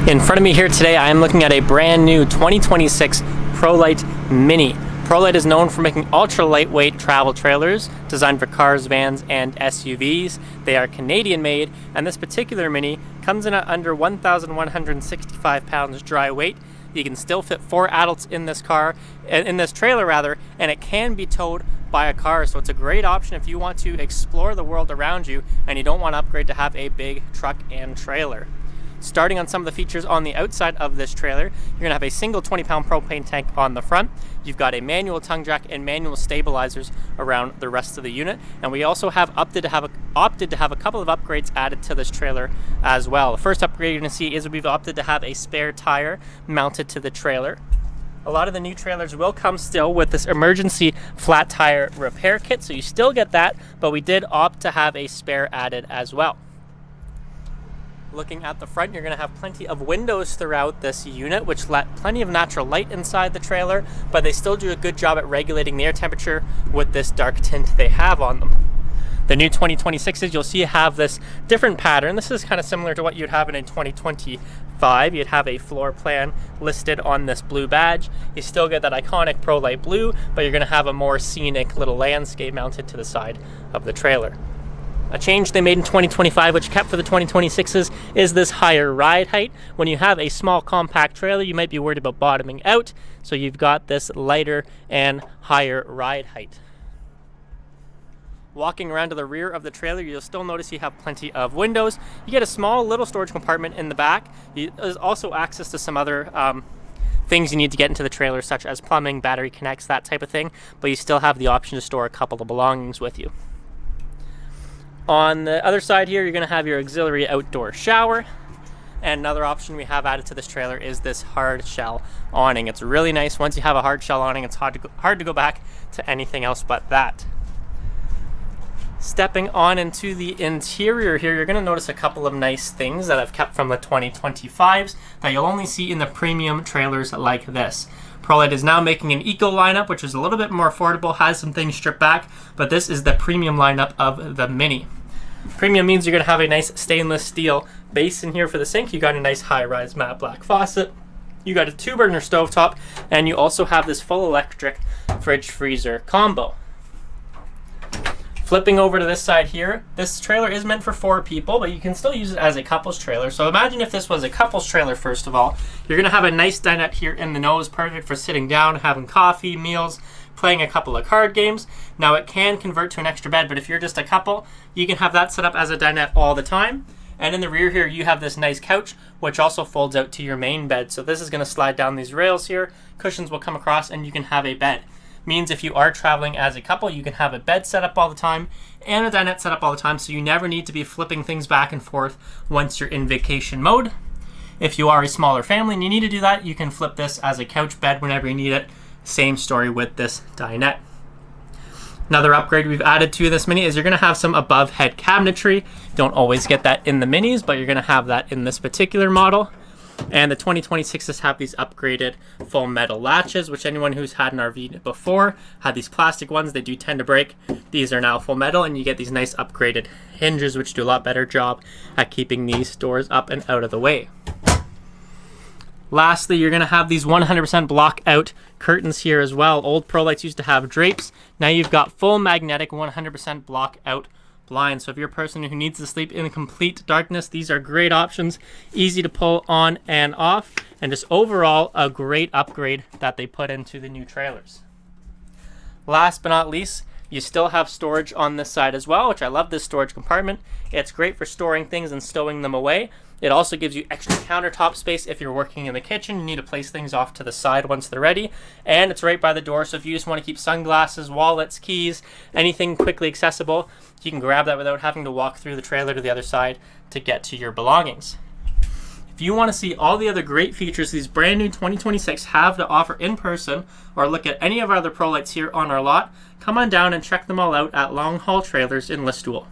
In front of me here today, I am looking at a brand new 2026 Prolite Mini. Prolite is known for making ultra lightweight travel trailers designed for cars, vans, and SUVs. They are Canadian made, and this particular Mini comes in at under 1,165 pounds dry weight. You can still fit 4 adults in this trailer rather, and it can be towed by a car, so it's a great option if you want to explore the world around you and you don't want to upgrade to have a big truck and trailer. Starting on some of the features on the outside of this trailer, you're going to have a single 20-pound propane tank on the front. You've got a manual tongue jack and manual stabilizers around the rest of the unit, and we also have opted to have a couple of upgrades added to this trailer as well. The first upgrade you're going to see is we've opted to have a spare tire mounted to the trailer. A lot of the new trailers will come still with this emergency flat tire repair kit, so you still get that, but we did opt to have a spare added as well. Looking at the front, you're going to have plenty of windows throughout this unit, which let plenty of natural light inside the trailer, but they still do a good job at regulating the air temperature with this dark tint they have on them. The new 2026s, you'll see, have this different pattern. This is kind of similar to what you'd have in a 2025. You'd have a floor plan listed on this blue badge. You still get that iconic Prolite blue, but you're going to have a more scenic little landscape mounted to the side of the trailer. A change they made in 2025, which kept for the 2026s, is this higher ride height. When you have a small compact trailer, you might be worried about bottoming out, so you've got this lighter and higher ride height. Walking around to the rear of the trailer, you'll still notice you have plenty of windows. You get a small little storage compartment in the back. There's also access to some other things you need to get into the trailer, such as plumbing, battery connects, that type of thing, but you still have the option to store a couple of belongings with you. On the other side here, you're going to have your auxiliary outdoor shower. And another option we have added to this trailer is this hardshell awning. It's really nice. Once you have a hardshell awning, it's hard to go back to anything else but that. Stepping on into the interior here, you're going to notice a couple of nice things that I've kept from the 2025s that you'll only see in the premium trailers like this. Prolite is now making an eco lineup, which is a little bit more affordable, has some things stripped back, but this is the premium lineup of the Mini. Premium means you're going to have a nice stainless steel basin here for the sink. You got a nice high-rise matte black faucet. You got a 2-burner stovetop, and you also have this full electric fridge freezer combo. Flipping over to this side here, this trailer is meant for 4 people, but you can still use it as a couples trailer. So imagine if this was a couples trailer, first of all. You're going to have a nice dinette here in the nose, perfect for sitting down, having coffee, meals, playing a couple of card games. Now it can convert to an extra bed, but if you're just a couple, you can have that set up as a dinette all the time. And in the rear here, you have this nice couch, which also folds out to your main bed. So this is going to slide down these rails here, cushions will come across, and you can have a bed. Means if you are traveling as a couple, you can have a bed set up all the time and a dinette set up all the time, so you never need to be flipping things back and forth once you're in vacation mode. If you are a smaller family and you need to do that, you can flip this as a couch bed whenever you need it. Same story with this dinette. Another upgrade we've added to this Mini is you're going to have some above head cabinetry. Don't always get that in the Minis, but you're going to have that in this particular model. And the 2026s have these upgraded full metal latches, which anyone who's had an RV before had these plastic ones. They do tend to break. These are now full metal, and you get these nice upgraded hinges, which do a lot better job at keeping these doors up and out of the way. Lastly, you're going to have these 100% block out curtains here as well. Old Prolites used to have drapes. Now you've got full magnetic 100% block out blinds. So if you're a person who needs to sleep in complete darkness, these are great options. Easy to pull on and off, and just overall a great upgrade that they put into the new trailers. Last but not least, you still have storage on this side as well, which I love this storage compartment. It's great for storing things and stowing them away. It also gives you extra countertop space if you're working in the kitchen. You need to place things off to the side once they're ready. And it's right by the door, so if you just want to keep sunglasses, wallets, keys, anything quickly accessible, you can grab that without having to walk through the trailer to the other side to get to your belongings. If you want to see all the other great features these brand new 2026 have to offer in person, or look at any of our other Prolites here on our lot, come on down and check them all out at Long Haul Trailers in Listowel.